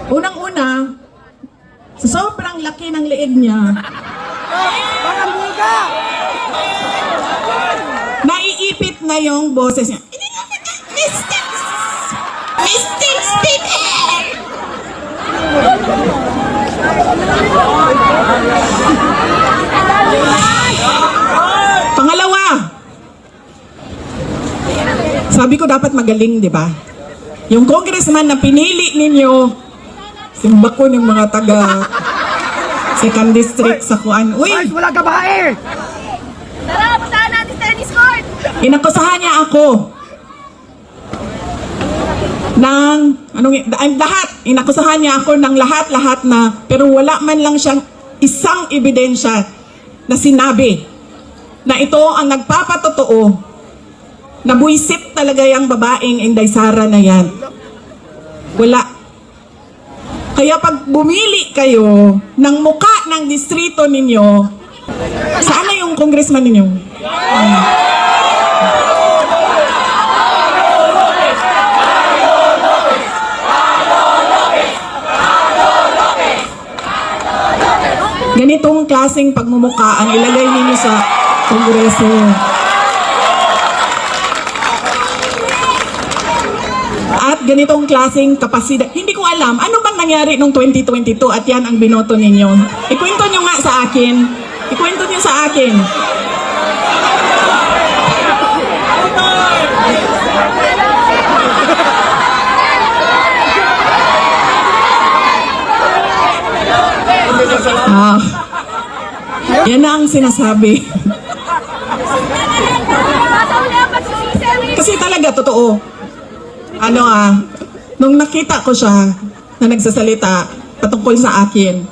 Unang-una, sa sobrang laki ng leeg niya, naiipit na yung boses niya. Mr. Speaker! Pangalawa, sabi ko dapat magaling, di ba? Yung congressman na pinili ninyo, simba ko ng mga taga second district sa Kuan. Uy! Wala ka ba eh? Tara, puntahan natin sa tennis court! Inakusahan niya ako ng lahat. Inakusahan niya ako ng lahat-lahat na, pero wala man lang siyang isang ebidensya na sinabi na ito ang nagpapatotoo na buisit talaga yung babaeng Inday Sara na yan. Wala. Kaya pag bumili kayo ng muka ng distrito ninyo, saan na yung congressman ninyo? Ganitong klaseng pagmumuka ang ilagay ninyo sa kongreso. At ganitong klaseng kapasidad. Hindi ko alam, ano bang nangyari noong 2022 at yan ang binoto ninyo? Ikwento nyo nga sa akin. Ikwento nyo sa akin. Yan na ang sinasabi. Kasi talaga, totoo. Nung nakita ko siya na nagsasalita patungkol sa akin,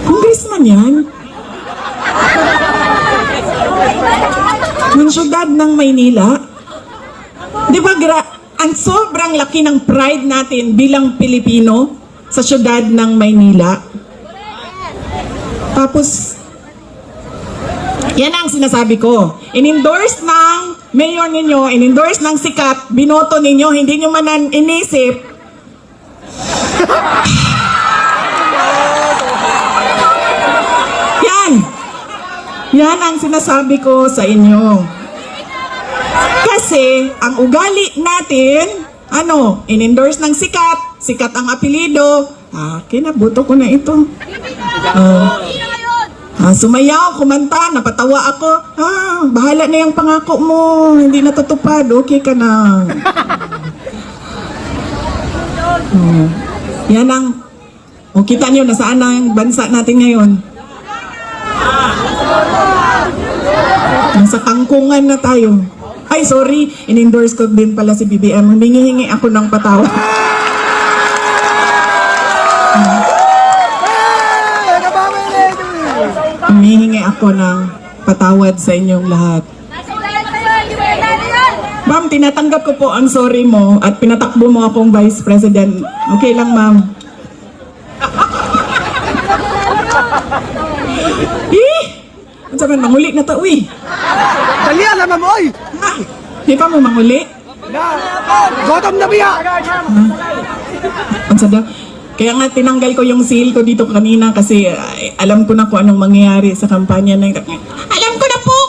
congressman yan? Ng syudad ng Maynila? Di ba, ang sobrang laki ng pride natin bilang Pilipino sa syudad ng Maynila. Tapos, yan ang sinasabi ko. In-endorse ng mayor ninyo, in-endorse ng sikat, binoto ninyo, hindi nyo man inisip. Yan! Yan ang sinasabi ko sa inyo. Kasi, ang ugali natin, in-endorse ng sikat, sikat ang apelido, kinabuto ko na ito. Sumayaw, kumanta, napatawa ako. Bahala na yung pangako mo. Hindi natutupad. Okay ka na. Yan ang... kita nyo, nasaan na yung bansa natin ngayon? Nasa kangkungan na tayo. Ay, sorry. In-endorse ko din pala si BBM. Humingi-hingi ako ng patawa. Humihingi ako ng patawad sa inyong lahat. Ma'am, tinatanggap ko po ang sorry mo at pinatakbo mo akong Vice President. Okay lang, ma'am. Ano sabihin, manguli na to, uy. Dali, alam mo, oy! Di pa mo manguli? Gotom na biya! Ang sada. Kaya nga tinanggal ko yung seal ko dito kanina kasi alam ko na kung anong mangyayari sa kampanya na ito. Alam ko na po!